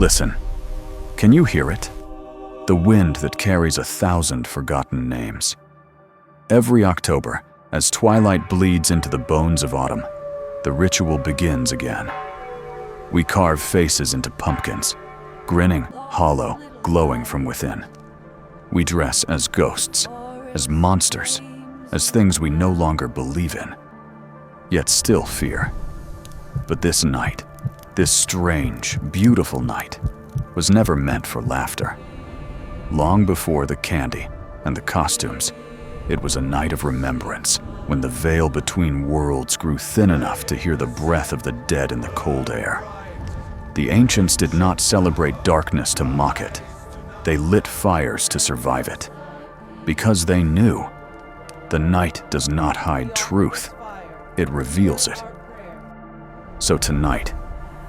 Listen, can you hear it? The wind that carries 1,000 forgotten names. Every October, as twilight bleeds into the bones of autumn, the ritual begins again. We carve faces into pumpkins, grinning, hollow, glowing from within. We dress as ghosts, as monsters, as things we no longer believe in, yet still fear. But this night, this strange, beautiful night, was never meant for laughter. Long before the candy and the costumes, it was a night of remembrance, when the veil between worlds grew thin enough to hear the breath of the dead in the cold air. The ancients did not celebrate darkness to mock it. They lit fires to survive it. Because they knew, the night does not hide truth, it reveals it. So tonight,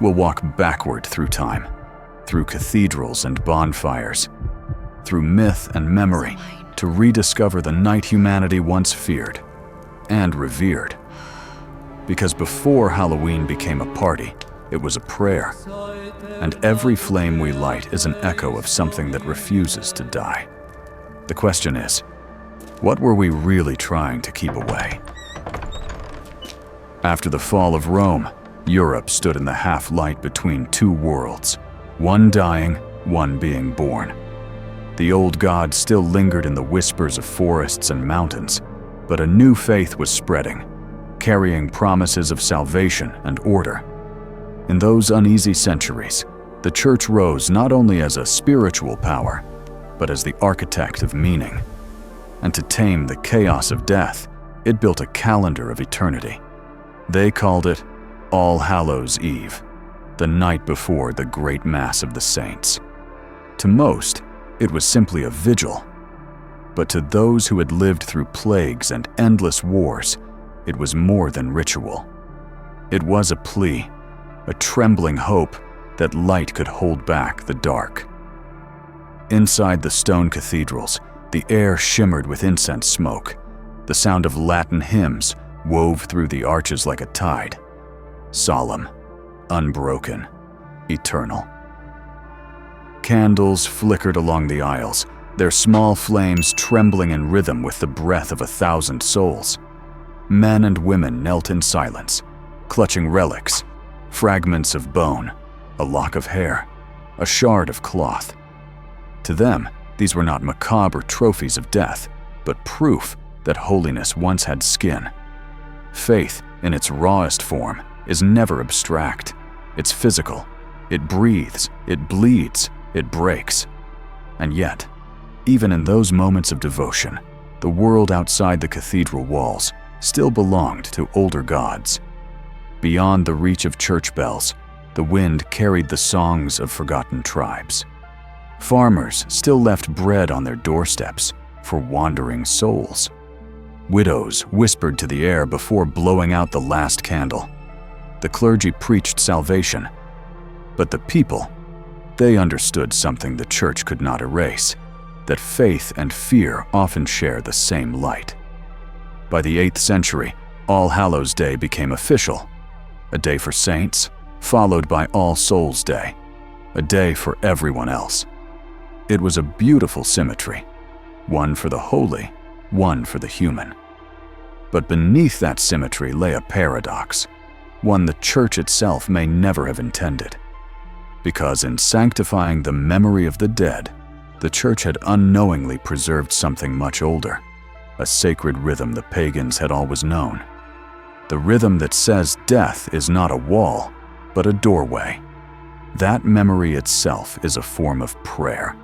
we'll walk backward through time, through cathedrals and bonfires, through myth and memory, to rediscover the night humanity once feared and revered. Because before Halloween became a party, it was a prayer. And every flame we light is an echo of something that refuses to die. The question is, what were we really trying to keep away? After the fall of Rome, Europe stood in the half-light between two worlds, one dying, one being born. The old gods still lingered in the whispers of forests and mountains, but a new faith was spreading, carrying promises of salvation and order. In those uneasy centuries, the church rose not only as a spiritual power, but as the architect of meaning. And to tame the chaos of death, it built a calendar of eternity. They called it All Hallows Eve, the night before the great Mass of the Saints. To most, it was simply a vigil. But to those who had lived through plagues and endless wars, it was more than ritual. It was a plea, a trembling hope that light could hold back the dark. Inside the stone cathedrals, the air shimmered with incense smoke. The sound of Latin hymns wove through the arches like a tide. Solemn, unbroken, eternal. Candles flickered along the aisles, their small flames trembling in rhythm with the breath of 1,000 souls. Men and women knelt in silence, clutching relics, fragments of bone, a lock of hair, a shard of cloth. To them, these were not macabre trophies of death, but proof that holiness once had skin. Faith, in its rawest form, is never abstract. It's physical. It breathes, it bleeds, it breaks. And yet, even in those moments of devotion, the world outside the cathedral walls still belonged to older gods. Beyond the reach of church bells, the wind carried the songs of forgotten tribes. Farmers still left bread on their doorsteps for wandering souls. Widows whispered to the air before blowing out the last candle. The clergy preached salvation, but the people, they understood something the church could not erase, that faith and fear often share the same light. By the 8th century, All Hallows Day became official, a day for saints, followed by All Souls Day, a day for everyone else. It was a beautiful symmetry, one for the holy, one for the human. But beneath that symmetry lay a paradox, one the church itself may never have intended. Because in sanctifying the memory of the dead, the church had unknowingly preserved something much older, a sacred rhythm the pagans had always known. The rhythm that says death is not a wall, but a doorway. That memory itself is a form of prayer.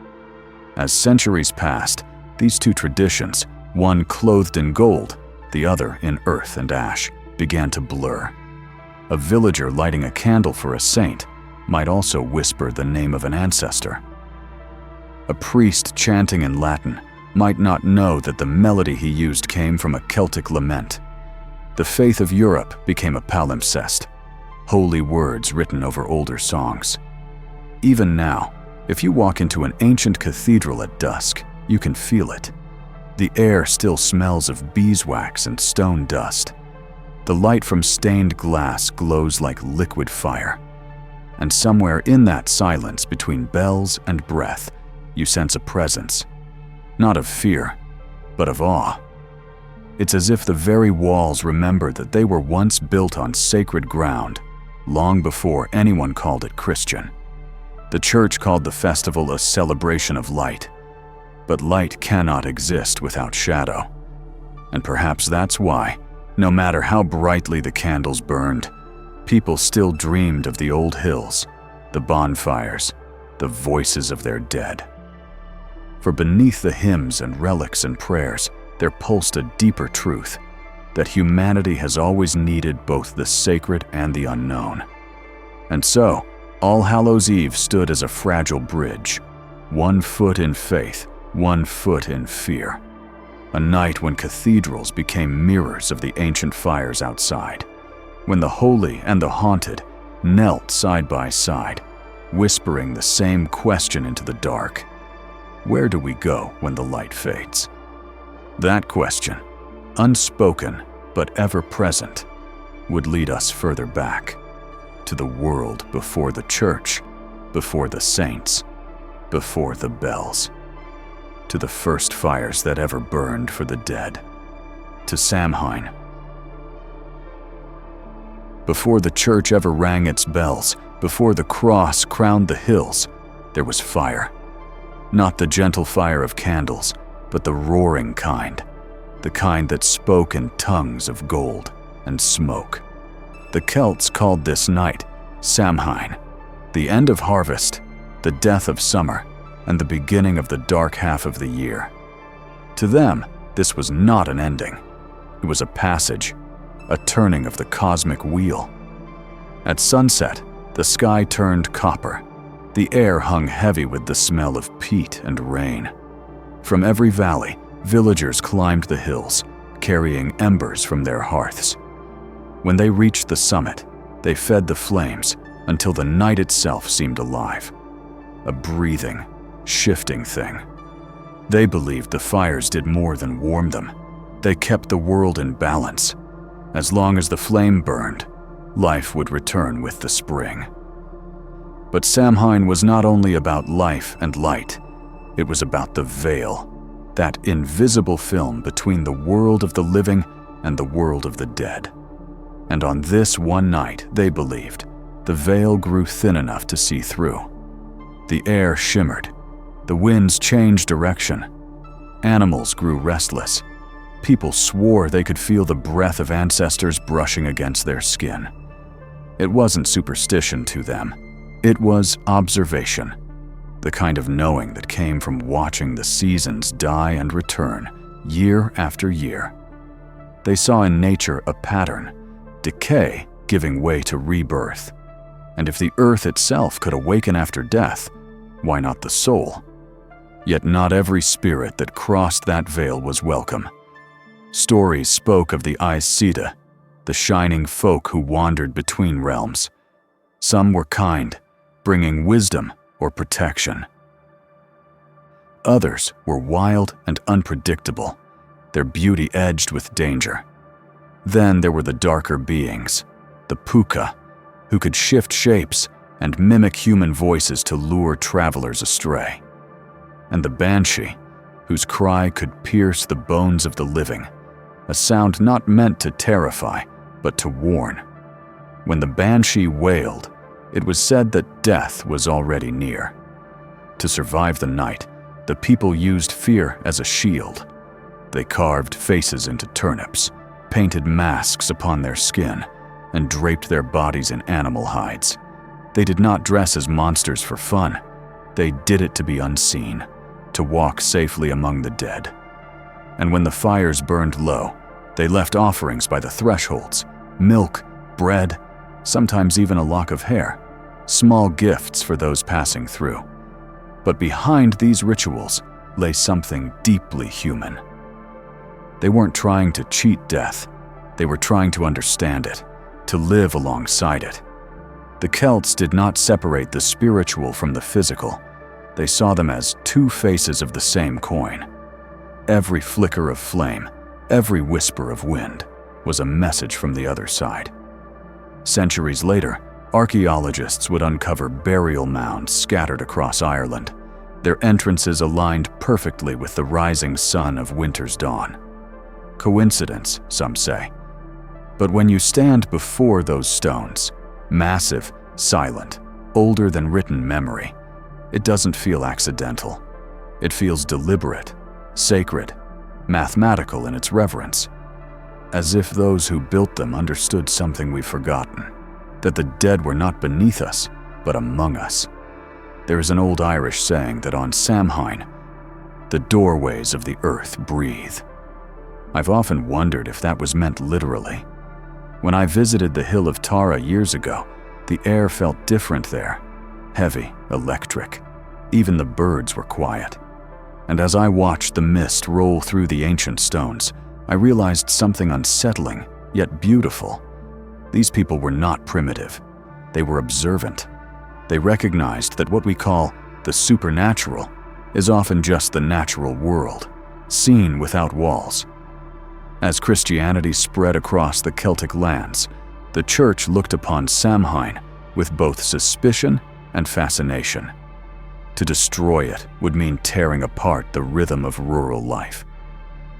As centuries passed, these two traditions, one clothed in gold, the other in earth and ash, began to blur. A villager lighting a candle for a saint might also whisper the name of an ancestor. A priest chanting in Latin might not know that the melody he used came from a Celtic lament. The faith of Europe became a palimpsest, holy words written over older songs. Even now, if you walk into an ancient cathedral at dusk, you can feel it. The air still smells of beeswax and stone dust. The light from stained glass glows like liquid fire. and somewhere in that silence between bells and breath, you sense a presence, not of fear, but of awe. It's as if the very walls remember that they were once built on sacred ground, long before anyone called it Christian. The church called the festival a celebration of light, but light cannot exist without shadow. And perhaps that's why, no matter how brightly the candles burned, people still dreamed of the old hills, the bonfires, the voices of their dead. For beneath the hymns and relics and prayers, there pulsed a deeper truth, that humanity has always needed both the sacred and the unknown. And so, All Hallows Eve stood as a fragile bridge, 1 foot in faith, 1 foot in fear. A night when cathedrals became mirrors of the ancient fires outside, when the holy and the haunted knelt side by side, whispering the same question into the dark. Where do we go when the light fades? That question, unspoken but ever present, would lead us further back, to the world before the church, before the saints, before the bells, to the first fires that ever burned for the dead, to Samhain. Before the church ever rang its bells, before the cross crowned the hills, there was fire. Not the gentle fire of candles, but the roaring kind, the kind that spoke in tongues of gold and smoke. The Celts called this night Samhain, the end of harvest, the death of summer, and the beginning of the dark half of the year. To them, this was not an ending. It was a passage, a turning of the cosmic wheel. At sunset, the sky turned copper. The air hung heavy with the smell of peat and rain. From every valley, villagers climbed the hills, carrying embers from their hearths. When they reached the summit, they fed the flames until the night itself seemed alive, a breathing, shifting thing. They believed the fires did more than warm them. They kept the world in balance. As long as the flame burned, life would return with the spring. But Samhain was not only about life and light, it was about the veil, that invisible film between the world of the living and the world of the dead. And on this one night, they believed, the veil grew thin enough to see through. The air shimmered, the winds changed direction, animals grew restless. People swore they could feel the breath of ancestors brushing against their skin. It wasn't superstition to them. It was observation, the kind of knowing that came from watching the seasons die and return, year after year. They saw in nature a pattern, decay giving way to rebirth. And if the earth itself could awaken after death, why not the soul? Yet not every spirit that crossed that veil was welcome. Stories spoke of the Aes Sedai, the shining folk who wandered between realms. Some were kind, bringing wisdom or protection. Others were wild and unpredictable, their beauty edged with danger. Then there were the darker beings, the Puka, who could shift shapes and mimic human voices to lure travelers astray. And the Banshee, whose cry could pierce the bones of the living, a sound not meant to terrify, but to warn. When the Banshee wailed, it was said that death was already near. To survive the night, the people used fear as a shield. They carved faces into turnips, painted masks upon their skin, and draped their bodies in animal hides. They did not dress as monsters for fun. They did it to be unseen, to walk safely among the dead. And when the fires burned low, they left offerings by the thresholds, milk, bread, sometimes even a lock of hair, small gifts for those passing through. But behind these rituals lay something deeply human. They weren't trying to cheat death. They were trying to understand it, to live alongside it. The Celts did not separate the spiritual from the physical. They saw them as two faces of the same coin. Every flicker of flame, every whisper of wind was a message from the other side. Centuries later, Archaeologists would uncover burial mounds scattered across Ireland, their entrances aligned perfectly with the rising sun of winter's dawn. Coincidence, some say. But when you stand before those stones, massive, silent, older than written memory, it doesn't feel accidental. It feels deliberate, sacred, mathematical in its reverence, as if those who built them understood something we've forgotten, that the dead were not beneath us, but among us. There is an old Irish saying that on Samhain, the doorways of the earth breathe. I've often wondered if that was meant literally. When I visited the Hill of Tara years ago, the air felt different there, heavy, electric. Even the birds were quiet. And as I watched the mist roll through the ancient stones, I realized something unsettling, yet beautiful. These people were not primitive. They were observant. They recognized that what we call the supernatural is often just the natural world, seen without walls. As Christianity spread across the Celtic lands, the Church looked upon Samhain with both suspicion and fascination. To destroy it would mean tearing apart the rhythm of rural life.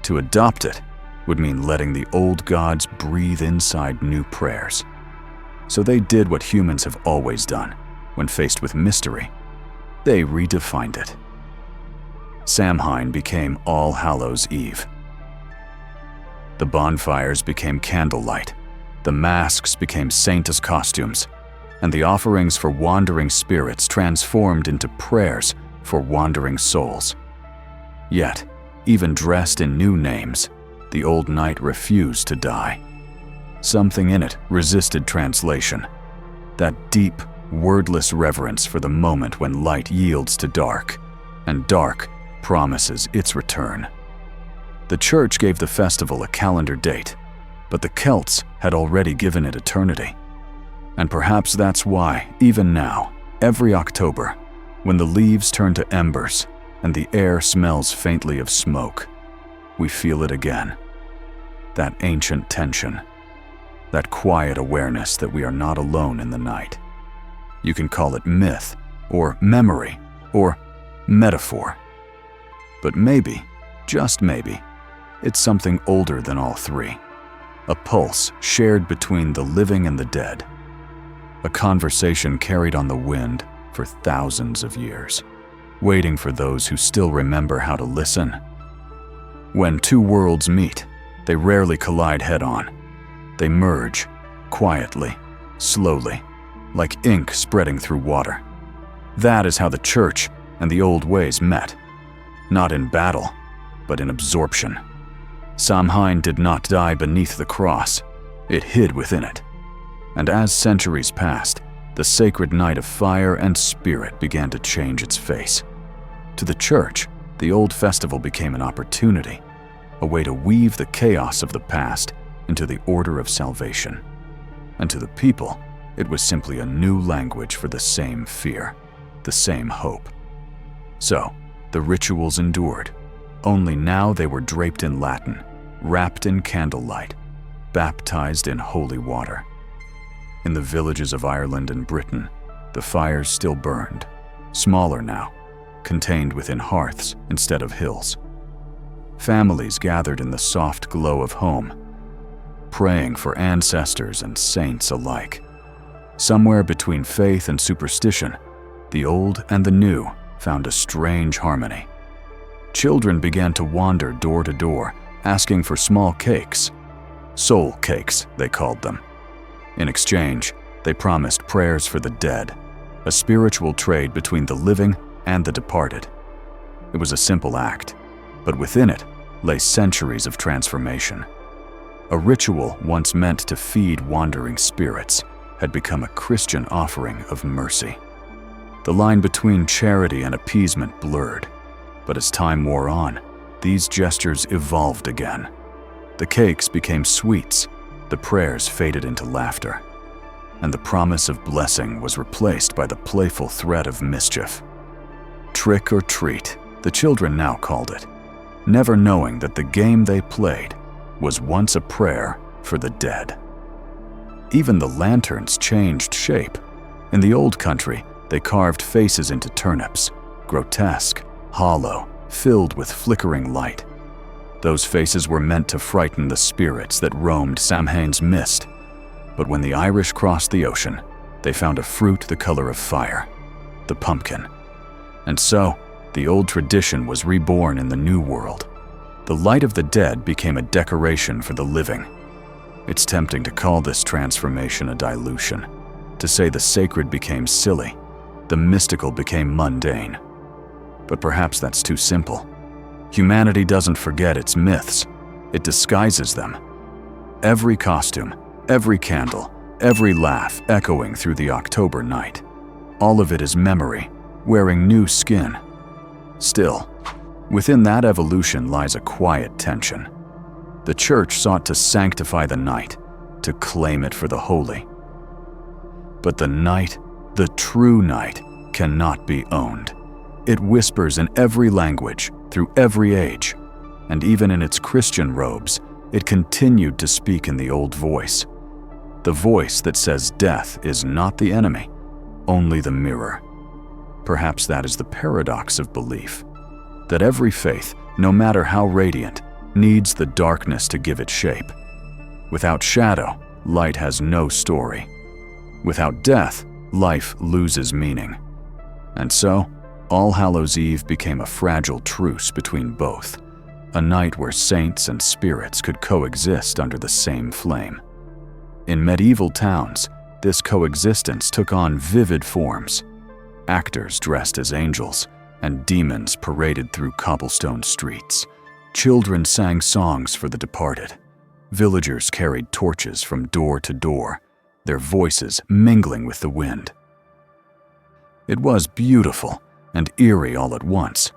To adopt it would mean letting the old gods breathe inside new prayers. So they did what humans have always done when faced with mystery. They redefined it. Samhain became All Hallows Eve. The bonfires became candlelight, the masks became saint's costumes, and the offerings for wandering spirits transformed into prayers for wandering souls. Yet, even dressed in new names, the old night refused to die. Something in it resisted translation, that deep, wordless reverence for the moment when light yields to dark, and dark promises its return. The Church gave the festival a calendar date, but the Celts had already given it eternity. And perhaps that's why, even now, every October, when the leaves turn to embers and the air smells faintly of smoke, we feel it again. That ancient tension, that quiet awareness that we are not alone in the night. You can call it myth, or memory, or metaphor. But maybe, just maybe, it's something older than all three. A pulse shared between the living and the dead. A conversation carried on the wind for thousands of years, waiting for those who still remember how to listen. When two worlds meet, they rarely collide head-on. They merge, quietly, slowly, like ink spreading through water. That is how the Church and the old ways met. Not in battle, but in absorption. Samhain did not die beneath the cross. It hid within it. And as centuries passed, the sacred night of fire and spirit began to change its face. To the Church, the old festival became an opportunity, a way to weave the chaos of the past into the order of salvation. And to the people, it was simply a new language for the same fear, the same hope. So, the rituals endured, only now they were draped in Latin, wrapped in candlelight, baptized in holy water. In the villages of Ireland and Britain, the fires still burned, smaller now, contained within hearths instead of hills. Families gathered in the soft glow of home, praying for ancestors and saints alike. Somewhere between faith and superstition, the old and the new found a strange harmony. Children began to wander door to door, asking for small cakes. Soul cakes, they called them. In exchange, they promised prayers for the dead, a spiritual trade between the living and the departed. It was a simple act, but within it lay centuries of transformation. A ritual once meant to feed wandering spirits had become a Christian offering of mercy. The line between charity and appeasement blurred, but as time wore on, these gestures evolved again. The cakes became sweets, the prayers faded into laughter, and the promise of blessing was replaced by the playful threat of mischief. Trick or treat, the children now called it, never knowing that the game they played was once a prayer for the dead. Even the lanterns changed shape. In the old country, they carved faces into turnips, grotesque, hollow, filled with flickering light. Those faces were meant to frighten the spirits that roamed Samhain's mist. But when the Irish crossed the ocean, they found a fruit the color of fire, the pumpkin. And so, the old tradition was reborn in the New World. The light of the dead became a decoration for the living. It's tempting to call this transformation a dilution, to say the sacred became silly, the mystical became mundane. But perhaps that's too simple. Humanity doesn't forget its myths, it disguises them. Every costume, every candle, every laugh echoing through the October night. All of it is memory, wearing new skin. Still, within that evolution lies a quiet tension. The church sought to sanctify the night, to claim it for the holy. But the night, the true night, cannot be owned. It whispers in every language, through every age, and even in its Christian robes, it continued to speak in the old voice. The voice that says death is not the enemy, only the mirror. Perhaps that is the paradox of belief, that every faith, no matter how radiant, needs the darkness to give it shape. Without shadow, light has no story. Without death, life loses meaning. And so, All Hallows Eve became a fragile truce between both, a night where saints and spirits could coexist under the same flame. In medieval towns, this coexistence took on vivid forms. Actors dressed as angels, and demons paraded through cobblestone streets. Children sang songs for the departed. Villagers carried torches from door to door, their voices mingling with the wind. It was beautiful and eerie all at once,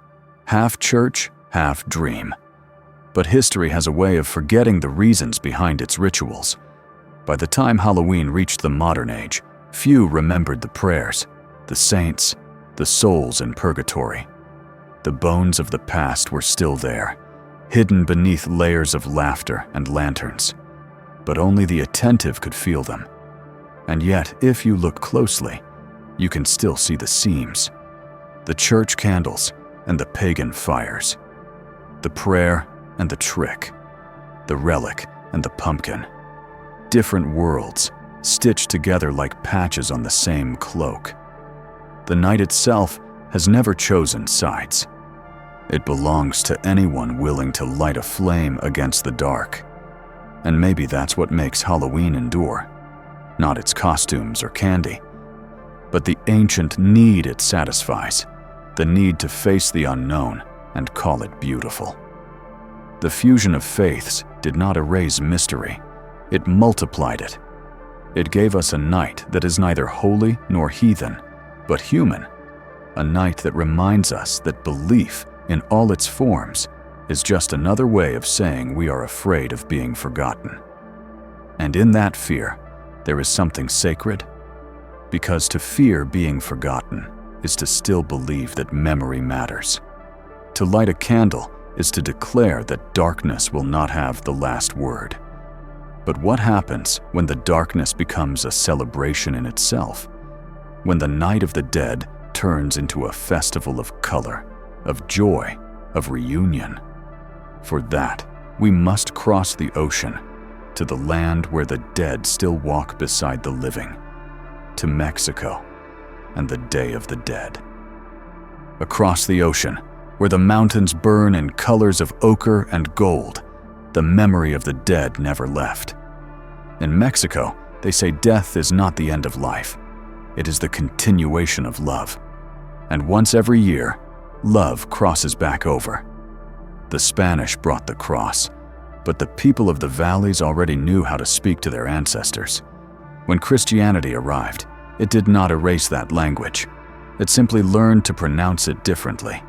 half church, half dream. But history has a way of forgetting the reasons behind its rituals. By the time Halloween reached the modern age, few remembered the prayers, the saints, the souls in purgatory. The bones of the past were still there, hidden beneath layers of laughter and lanterns. But only the attentive could feel them. And yet, if you look closely, you can still see the seams. The church candles and the pagan fires. The prayer and the trick. The relic and the pumpkin. Different worlds, stitched together like patches on the same cloak. The night itself has never chosen sides. It belongs to anyone willing to light a flame against the dark. And maybe that's what makes Halloween endure. Not its costumes or candy, but the ancient need it satisfies, the need to face the unknown and call it beautiful. The fusion of faiths did not erase mystery, it multiplied it. It gave us a night that is neither holy nor heathen, but human, a night that reminds us that belief in all its forms is just another way of saying we are afraid of being forgotten. And in that fear, there is something sacred, because to fear being forgotten is to still believe that memory matters. To light a candle is to declare that darkness will not have the last word. But what happens when the darkness becomes a celebration in itself? When the night of the dead turns into a festival of color, of joy, of reunion? For that, we must cross the ocean to the land where the dead still walk beside the living, to Mexico and the Day of the Dead. Across the ocean, where the mountains burn in colors of ochre and gold, the memory of the dead never left. In Mexico, they say death is not the end of life. It is the continuation of love. And once every year, love crosses back over. The Spanish brought the cross, but the people of the valleys already knew how to speak to their ancestors. When Christianity arrived, it did not erase that language. It simply learned to pronounce it differently.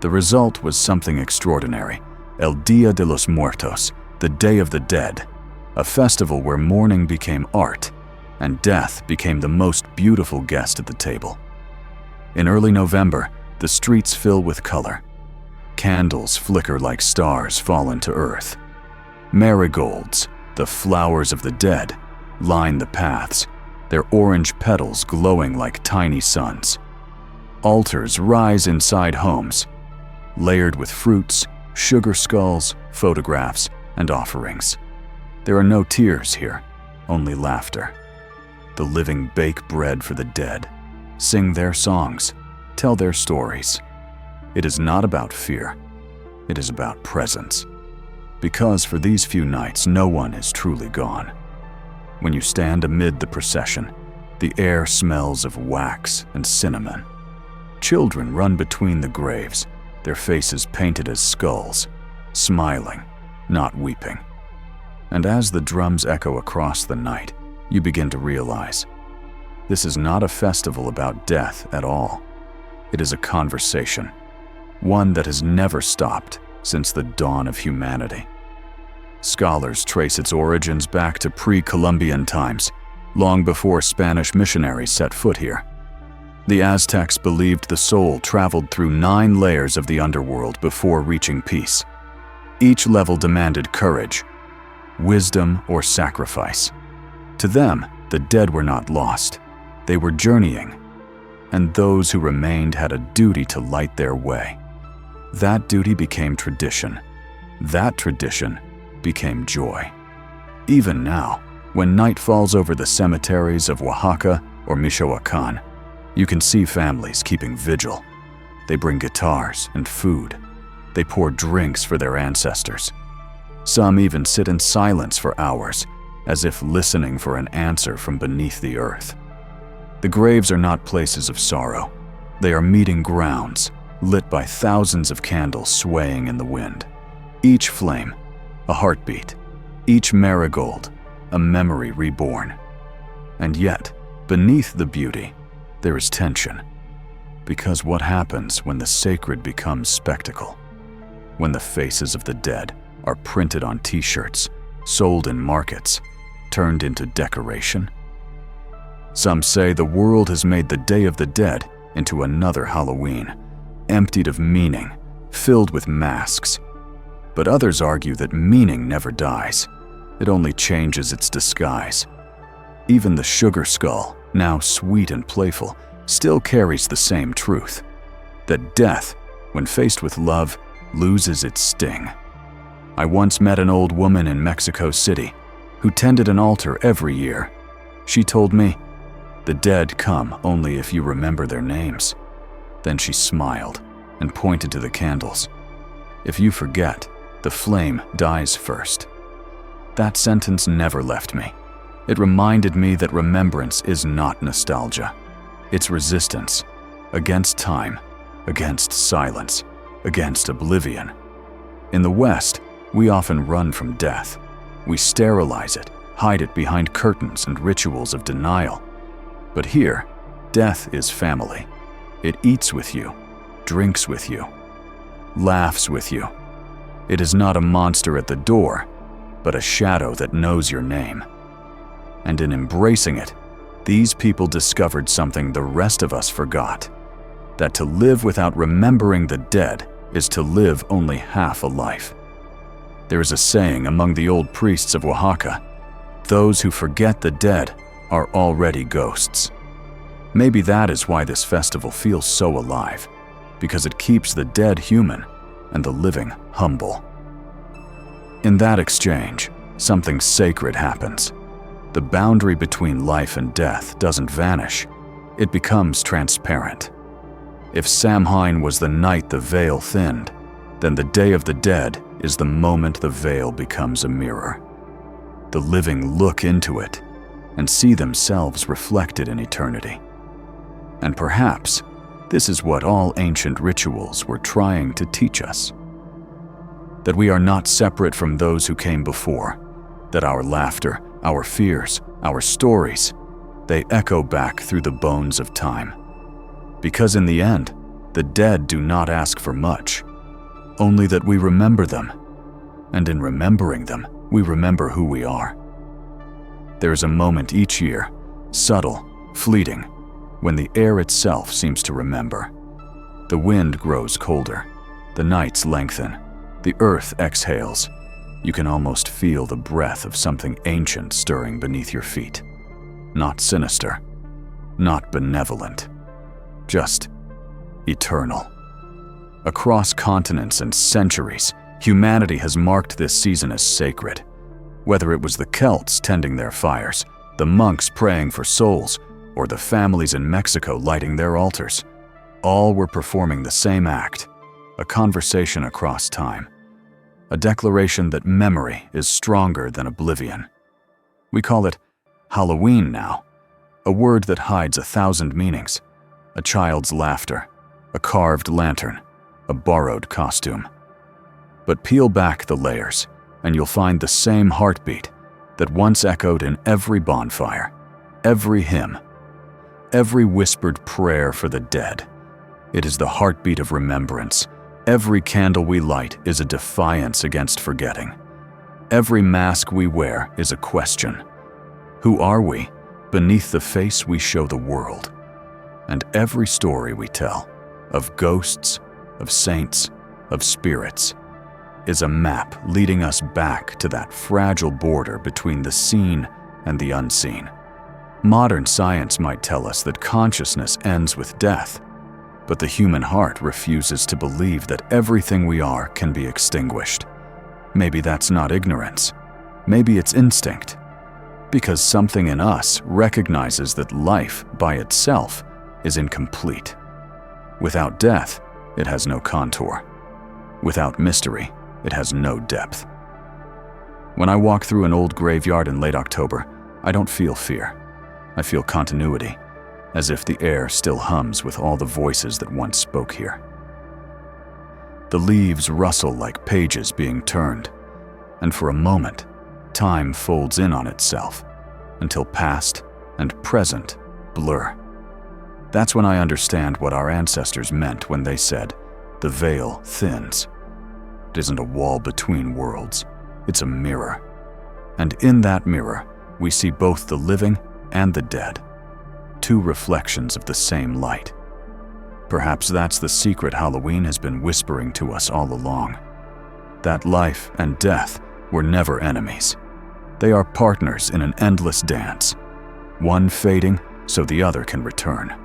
The result was something extraordinary: El Día de los Muertos, the Day of the Dead, a festival where mourning became art, and death became the most beautiful guest at the table. In early November, the streets fill with color. Candles flicker like stars fallen to earth. Marigolds, the flowers of the dead, line the paths, their orange petals glowing like tiny suns. Altars rise inside homes, layered with fruits, sugar skulls, photographs, and offerings. There are no tears here, only laughter. The living bake bread for the dead, sing their songs, tell their stories. It is not about fear, it is about presence. Because for these few nights, no one is truly gone. When you stand amid the procession, the air smells of wax and cinnamon. Children run between the graves, their faces painted as skulls, smiling, not weeping. And as the drums echo across the night, you begin to realize this is not a festival about death at all. It is a conversation, one that has never stopped since the dawn of humanity. Scholars trace its origins back to pre-Columbian times, long before Spanish missionaries set foot here. The Aztecs believed the soul traveled through 9 layers of the underworld before reaching peace. Each level demanded courage, wisdom, or sacrifice. To them, the dead were not lost. They were journeying, and those who remained had a duty to light their way. That duty became tradition. That tradition became joy. Even now, when night falls over the cemeteries of Oaxaca or Michoacán, you can see families keeping vigil. They bring guitars and food. They pour drinks for their ancestors. Some even sit in silence for hours, as if listening for an answer from beneath the earth. The graves are not places of sorrow. They are meeting grounds, lit by thousands of candles swaying in the wind. Each flame, a heartbeat. Each marigold, a memory reborn. And yet, beneath the beauty, there is tension. Because what happens when the sacred becomes spectacle? When the faces of the dead are printed on t-shirts, sold in markets, turned into decoration? Some say the world has made the Day of the Dead into another Halloween, emptied of meaning, filled with masks. But others argue that meaning never dies. It only changes its disguise. Even the sugar skull, now sweet and playful, still carries the same truth, that death, when faced with love, loses its sting. I once met an old woman in Mexico City who tended an altar every year. She told me, "The dead come only if you remember their names." Then she smiled and pointed to the candles. "If you forget, the flame dies first." That sentence never left me. It reminded me that remembrance is not nostalgia. It's resistance against time, against silence, against oblivion. In the West, we often run from death. We sterilize it, hide it behind curtains and rituals of denial. But here, death is family. It eats with you, drinks with you, laughs with you. It is not a monster at the door, but a shadow that knows your name. And in embracing it, these people discovered something the rest of us forgot, that to live without remembering the dead is to live only half a life. There is a saying among the old priests of Oaxaca, "Those who forget the dead are already ghosts." Maybe that is why this festival feels so alive, because it keeps the dead human and the living humble. In that exchange, something sacred happens. The boundary between life and death doesn't vanish, it becomes transparent. If Samhain was the night the veil thinned, then the Day of the Dead is the moment the veil becomes a mirror. The living look into it and see themselves reflected in eternity. And perhaps this is what all ancient rituals were trying to teach us. That we are not separate from those who came before, that our laughter, our fears, our stories, they echo back through the bones of time. Because in the end, the dead do not ask for much, only that we remember them. And in remembering them, we remember who we are. There is a moment each year, subtle, fleeting, when the air itself seems to remember. The wind grows colder, the nights lengthen, the earth exhales, You can almost feel the breath of something ancient stirring beneath your feet. Not sinister, not benevolent, just eternal. Across continents and centuries, humanity has marked this season as sacred. Whether it was the Celts tending their fires, the monks praying for souls, or the families in Mexico lighting their altars, all were performing the same act, a conversation across time, a declaration that memory is stronger than oblivion. We call it Halloween now, a word that hides 1,000 meanings, a child's laughter, a carved lantern, a borrowed costume. But peel back the layers, and you'll find the same heartbeat that once echoed in every bonfire, every hymn, every whispered prayer for the dead. It is the heartbeat of remembrance. Every candle we light is a defiance against forgetting. Every mask we wear is a question. Who are we beneath the face we show the world? And every story we tell, of ghosts, of saints, of spirits, is a map leading us back to that fragile border between the seen and the unseen. Modern science might tell us that consciousness ends with death, but the human heart refuses to believe that everything we are can be extinguished. Maybe that's not ignorance. Maybe it's instinct. Because something in us recognizes that life by itself is incomplete. Without death, it has no contour. Without mystery, it has no depth. When I walk through an old graveyard in late October, I don't feel fear. I feel continuity, as if the air still hums with all the voices that once spoke here. The leaves rustle like pages being turned, and for a moment, time folds in on itself, until past and present blur. That's when I understand what our ancestors meant when they said, "The veil thins." It isn't a wall between worlds, it's a mirror. And in that mirror, we see both the living and the dead, two reflections of the same light. Perhaps that's the secret Halloween has been whispering to us all along. That life and death were never enemies. They are partners in an endless dance, one fading so the other can return,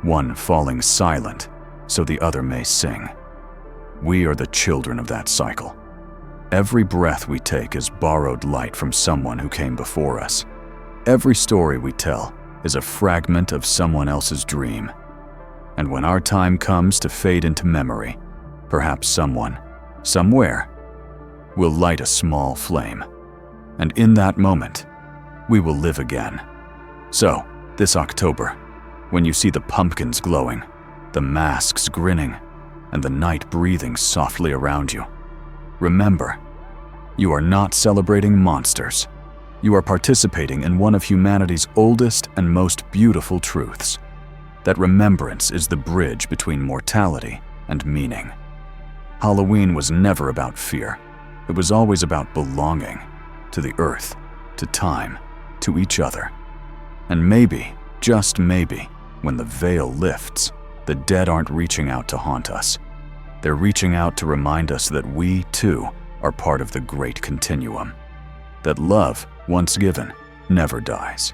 one falling silent so the other may sing. We are the children of that cycle. Every breath we take is borrowed light from someone who came before us. Every story we tell is a fragment of someone else's dream. And when our time comes to fade into memory, perhaps someone, somewhere, will light a small flame. And in that moment, we will live again. So, this October, when you see the pumpkins glowing, the masks grinning, and the night breathing softly around you, remember, you are not celebrating monsters. You are participating in one of humanity's oldest and most beautiful truths, that remembrance is the bridge between mortality and meaning. Halloween was never about fear. It was always about belonging to the earth, to time, to each other. And maybe, just maybe, when the veil lifts, the dead aren't reaching out to haunt us. They're reaching out to remind us that we, too, are part of the great continuum. That love, once given, never dies.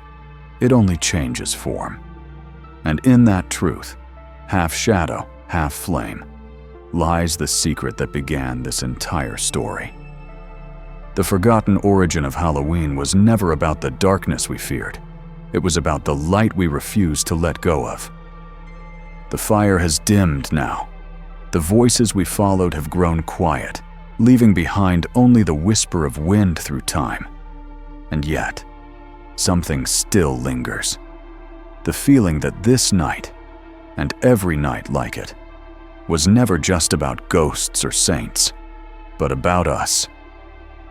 It only changes form. And in that truth, half shadow, half flame, lies the secret that began this entire story. The forgotten origin of Halloween was never about the darkness we feared. It was about the light we refused to let go of. The fire has dimmed now. The voices we followed have grown quiet, leaving behind only the whisper of wind through time. And yet, something still lingers. The feeling that this night, and every night like it, was never just about ghosts or saints, but about us.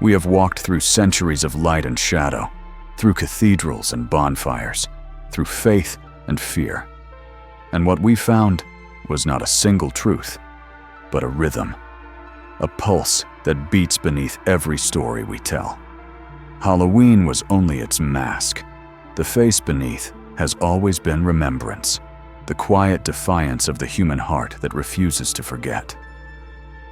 We have walked through centuries of light and shadow, through cathedrals and bonfires, through faith and fear. And what we found was not a single truth, but a rhythm, a pulse that beats beneath every story we tell. Halloween was only its mask. The face beneath has always been remembrance, the quiet defiance of the human heart that refuses to forget.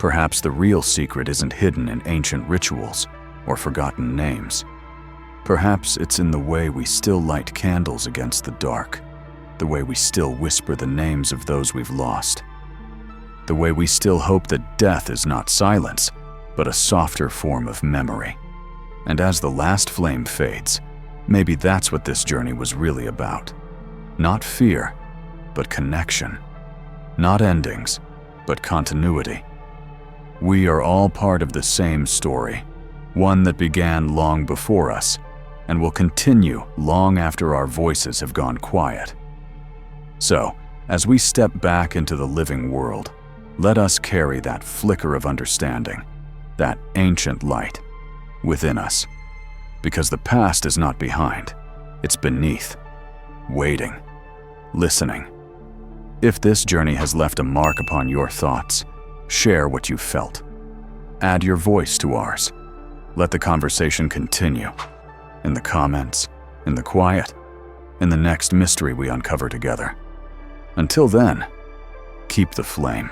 Perhaps the real secret isn't hidden in ancient rituals or forgotten names. Perhaps it's in the way we still light candles against the dark, the way we still whisper the names of those we've lost, the way we still hope that death is not silence, but a softer form of memory. And as the last flame fades, maybe that's what this journey was really about. Not fear, but connection. Not endings, but continuity. We are all part of the same story, one that began long before us and will continue long after our voices have gone quiet. So, as we step back into the living world, let us carry that flicker of understanding, that ancient light, within us. Because the past is not behind, it's beneath, waiting, listening. If this journey has left a mark upon your thoughts, share what you felt. Add your voice to ours. Let the conversation continue. In the comments, in the quiet, in the next mystery we uncover together. Until then, keep the flame.